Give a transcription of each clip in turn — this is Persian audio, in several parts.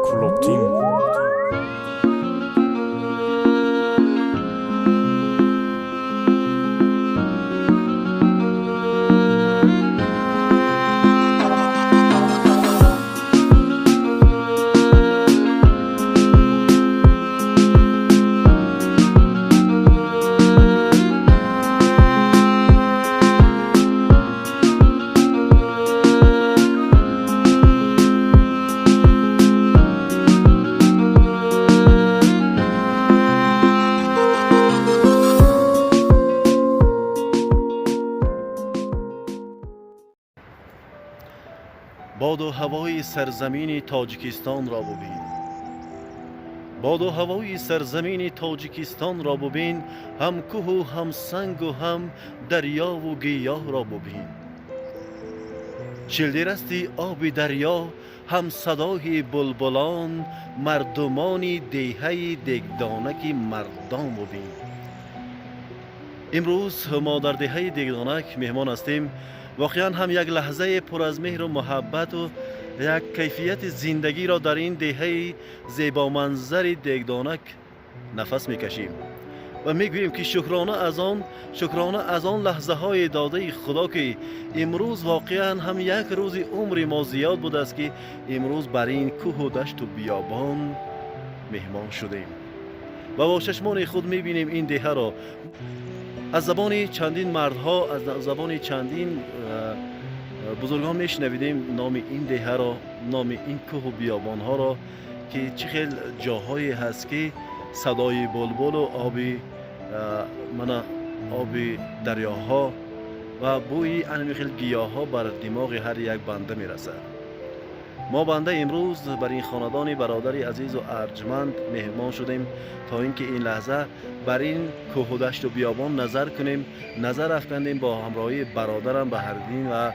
Club Team. باد و هوای سرزمین تاجیکستان را ببین. باد و هوای سرزمین تاجیکستان را ببین، هم کوه و هم سنگ و هم دریا و گیاه را ببین. شلدرستی آب دریا، هم صدای بلبلان، مردمانی دیهه دگدانک مردان ببین. امروز ما در دهه دگدانک مهمان هستیم. واقعا هم یک لحظه پر از مهر و محبت و یک کیفیت زندگی را در این دهه زیبا منظر دگدانک نفس میکشیم و میگوییم که شکرانه از آن لحظه های داده خدا که امروز واقعا هم یک روز عمر ما زیاد بود است که امروز بر این کوه و دشت و بیابان مهمان شدیم و با چشمان خود میبینیم این دهه را. از زبان چندین مردها، از زبان چندین بزرگان میشنویدیم نام این دهه را، نام این کوه و بیابان ها را که چه خیلی جاهایی هست که صدای بلبل و آب دریاها و بوی انمیخل گیاه ها بر دماغ هر یک بنده میرسد. ما بنده امروز بر این خاندان برادری عزیز و ارجمند مهمان شدیم تا اینکه این لحظه بر این کوه و دشت و بیابان نظر کنیم، نظر افکندیم با همراهی برادرم بهردین و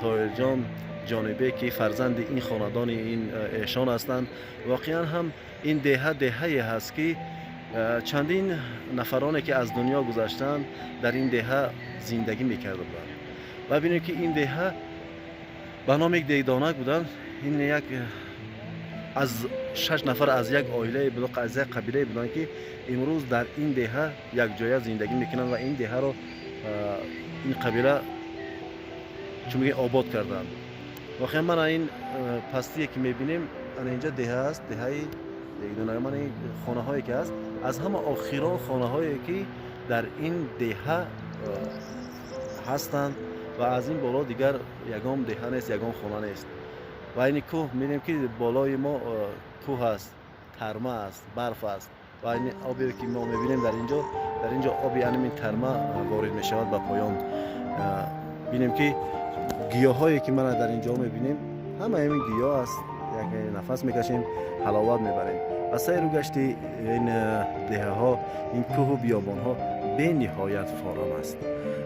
طاهر جان جانبه که فرزند این خاندان این ایشان هستند. واقعا هم این دهه هست که چندین نفرانی که از دنیا گذشتند در این دهه زندگی میکرده بودند و ببینید که این دهه به نام یک دگدانک بودن. این یک از 6 نفر از یک عائله بودن، از یک قبیله بودن که امروز در این دهه یک جای زندگی میکنن و این دهه رو این قبیله چون میگه آباد کردن. واقعا من این پستی که میبینیم اینجا دهه است، دهه دگدانک. من این خانه هایی که هست از همه آخران خانه هایی که در این دهه هستند و از این بالا دیگر یگام دهه نیست، یگام خانه نیست. و این کوه می‌بینیم که بالای ما کوه است، ترمه است، برف است و این آبی که ما می‌بینیم در اینجا آبی این ترمه وارد می‌شود به پایان. ببینیم که گیاهایی که ما در اینجا می‌بینیم همه همین گیاه است، یک نفس می‌کشیم، حلاوت می‌بریم. و سیر و گشت این دهه‌ها، این کوه و بیابان‌ها به نهایت فارغ است.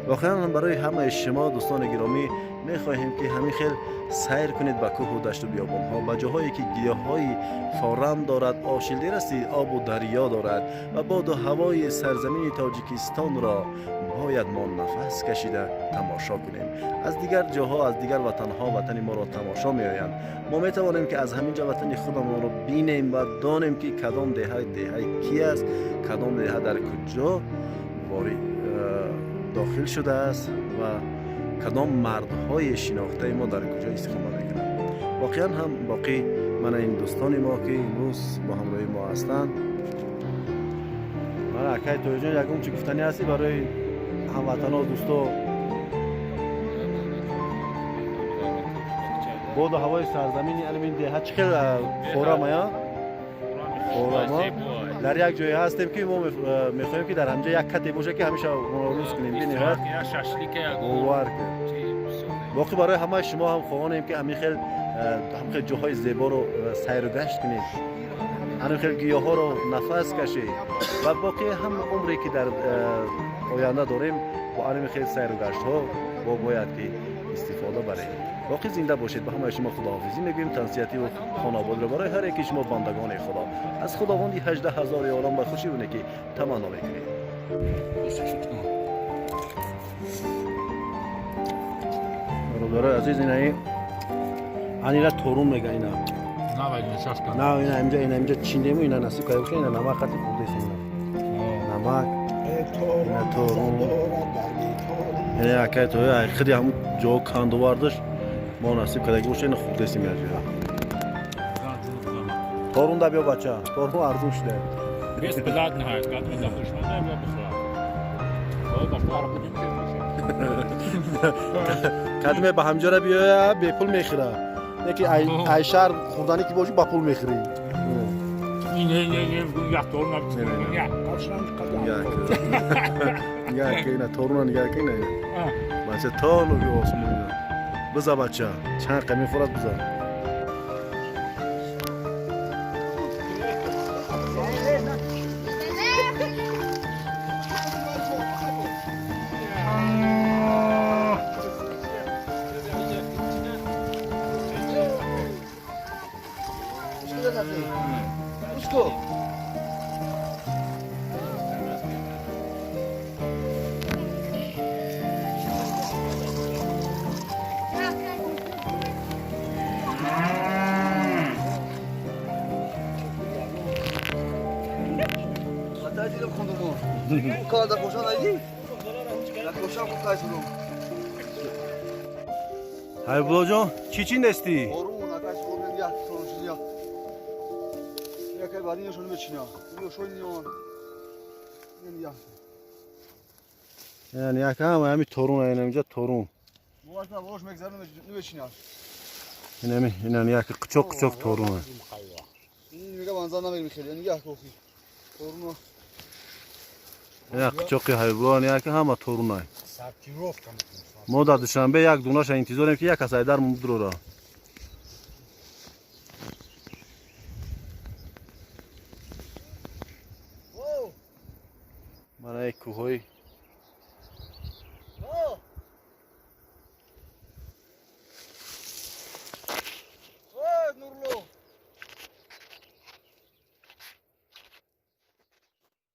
واقعا برای همه شما دوستان گرامی میخواهیم که همین خیل سیر کنید به کوه و دشت و بیابان ها، به جاهایی که گیاه‌های فارم دارد، آشیلده رستی آب و دریا دارد و باد و هوای سرزمین تاجیکستان را باید ما نفس کشیده تماشا کنیم. از دیگر جاها، از دیگر وطنها وطن ما را تماشا میآیند. ما میتوانیم که از همین جا وطن خودمان را بینیم و دانیم که کدام دهه کی است، کدام دهه در کجا داخل شده است و کدام مردهای شناخته ما در کجا استقامت میکنند. واقعا هم باقی من این دوستان ما که امروز با همراهی ما هستند، من اکای طاهر جان یکم چی گفتنی هستی برای هموطنا و دوستا؟ باد و هوای سرزمین این دهه چقدر فورا یا ما در یک جایی هستیم که ما میخوایم که در همجا یک کتی باشه که همیشه روز کنیم بینیم واقعی برای همه شما هم خواهانیم که همین خیلی جاهای زیبا رو سیر و گشت کنید، همین خیلی گیاه ها رو نفس کشید و باقی هم عمری که در آینده داریم با همین خیلی سیر و گشت ها باید که استفاده بریم. باقی زنده باشید. به همه شما خداحافظی میگویم. تنسیتی و خانواده را برای هر یکی شما بندگان خدا از خداوندی 18,000 یاران به خوشی و نیکی تمنا میکنیم. برادرای عزیز اینا تورون میگه اینا. نه ولی نشست کن. نه اینا اینجا چیندیم و اینا نصیب کنیم که اینا نمک خطی خورده اینا. نمک اینا تورون. اینا اکای توی خیلی هم جو کاندو واردش ما نصیب کرده که اینا خورده اینا میاد. تورون دا بیا بچه. تورون ارزون شده. بیست بلاد نهایت کات می داشت نه بیا بخواه. وای بخواه بودیم که میشه. کدوم به همجا بیا به پول میخره. یکی ای شهر خوردنی که باشی با پول میخری. این یک تورون نبود. نگاه که اینا تورون نگاه که اینا. بچه تورون رو بیا آسمون. بزا بچه. چند قمی فرات بزا. Kala da koşan aydı. Da koşan bu kaçırım. Hay bulacan, çiçin desti. Orun akaç problem ya sonuçlu ya. Ya kay badin şunu meçina. Bu şunu yon. Ya. Yani yakam hemi torun aynamca torun. Bu aslında boş mekzarını meçina. Yani yak çok torun. Niye banzana verir mikeli? Yani ya kofi. Torunu. Ya çok hayvan yak ama torun ay. Sakirov tam. ما در دوشنبه یک دونه‌اش انتظاریم که یک کسای در مدرو را. من یک کوهی